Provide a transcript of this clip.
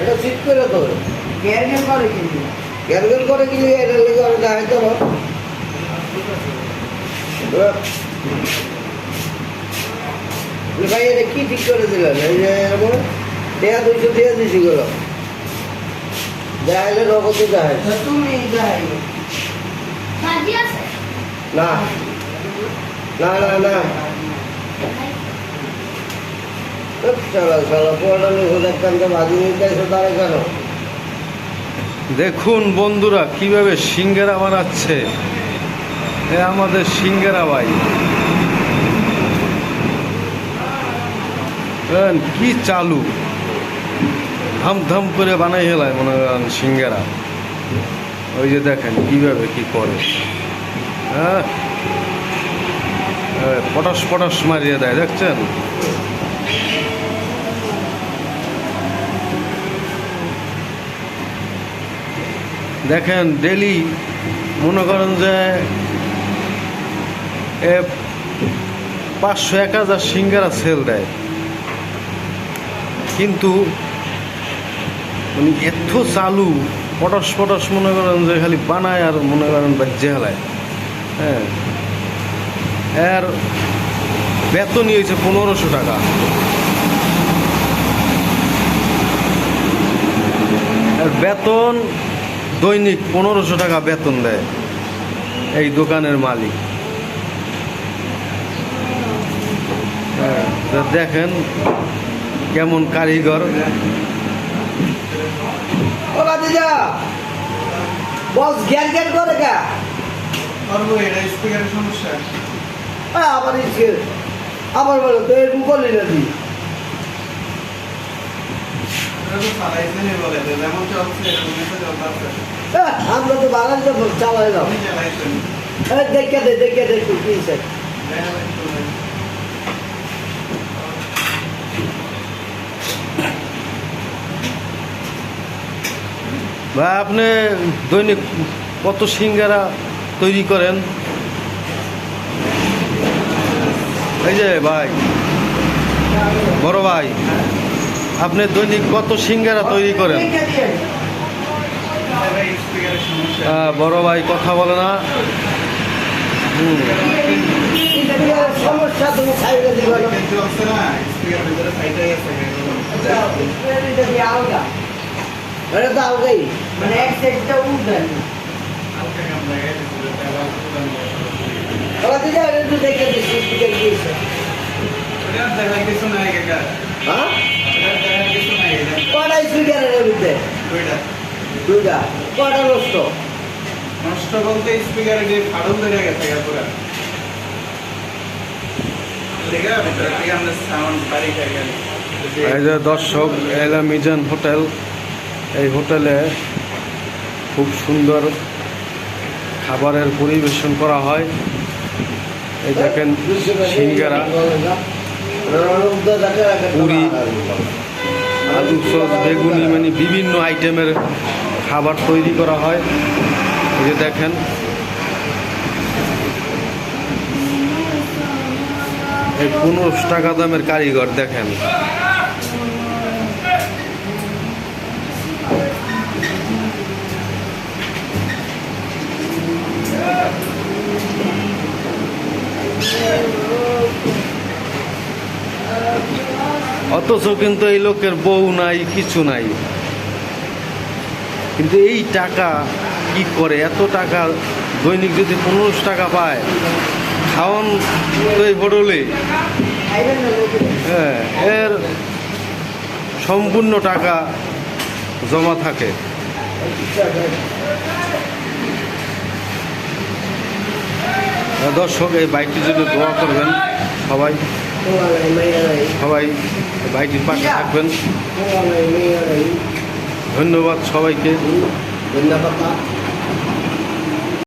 এটা ঠিক করে তো গ্যারগেল করে কিন্তু গ্যারগেল করে কি এটা লেগে আমি দেখাই তো ভাই এটা কি ঠিক করে দিলেন এই যে এরকম দেয়া 200 দিয়ে দিছি গেল দেখাইলে নগদ দেখাই তুমি যাই ভাজি আছে না না না না চলো চলো পুরোটা নিয়ে দেখতাম যে ভাজি নিতে এসে তারা কেন দেখুন বন্ধুরা কিভাবে সিঙ্গারা বানাচ্ছে এ আমাদের সিঙ্গারা ভাই কি চালু ধাম ধাম করে বানাই হেলায় মনে করেন সিঙ্গারা ওই যে দেখেন কিভাবে কি করে হ্যাঁ পটাশ পটাশ মারিয়ে দেয় দেখছেন দেখেন ডেলি মনে করেন যে 500-1000 সিঙ্গারা সেল দেয় কিন্তু মানে এত চালু পটাশ পটাশ মনে করেন যে খালি বানায় আর মনে করেন বাজ্যে হেলায় হ্যাঁ এর বেতনই হয়েছে 1500 টাকা এর বেতন দৈনিক 1500 টাকা বেতন দেয় এই দোকানের মালিক হ্যাঁ দেখেন কেমন কারিগর ও বাদিজা বস জ্ঞান জ্ঞান করে কা করবো এটা স্পিকারের সমস্যা আবার ইচ্ছে আবার বলো তো এরকম করলি না তুই এটা তো চালাইছে নি বলে তো যেমন চলছে এরকম মেসেজ চলছে আমরা তো বাঙালিতে চালাইলাম আপনি চালাইছেন দেখে দেখো কি স্যার ভাই আপনি দৈনিক কত সিঙ্গারা তৈরি করেন এই যে ভাই বড় ভাই আপনি দৈনিক কত সিঙ্গারা তৈরি করেন স্পিকারের সমস্যা বড় ভাই কথা বলে না সমস্যা তুমি সাইডে দিবা না চলছে না স্পিকার ভিতরে সাইডে আছে আলগা এটা তো আলগাই মানে এক সাইডটা উঠবেন বাদিজা একটু দেখে দিচ্ছি স্পিকার কি আছে কিছু নাই কাকা হ্যাঁ কিছু নাই কটা স্পিকারের মধ্যে দুইটা কটা নষ্ট নষ্ট বলতে স্পিকারে যে ফাড়ল ধরে গেছে পুরো দেখে ভিতরে থেকে আমরা সাউন্ড বাড়ি খাই গেল এই যে দর্শক এলা মিজান হোটেল এই হোটেলে খুব সুন্দর খাবারের পরিবেশন করা হয় এই দেখেন সিঙ্গারা পুরি আলু সস বেগুনি মানে বিভিন্ন আইটেমের খাবার তৈরি করা হয় এই যে দেখেন এই 15 টাকা দামের কারিগর দেখেন অথচ কিন্তু এই লোকের বউ নাই কিছু নাই কিন্তু এই টাকা কি করে এত টাকা দৈনিক যদি 15 টাকা পায় খাওয়ান তো এই হোটেলে হ্যাঁ এর সম্পূর্ণ টাকা জমা থাকে দর্শক এই বাইকটির জন্য দোয়া করবেন সবাই সবাই বাইকটির পাশে থাকবেন ধন্যবাদ সবাইকে ধন্যবাদ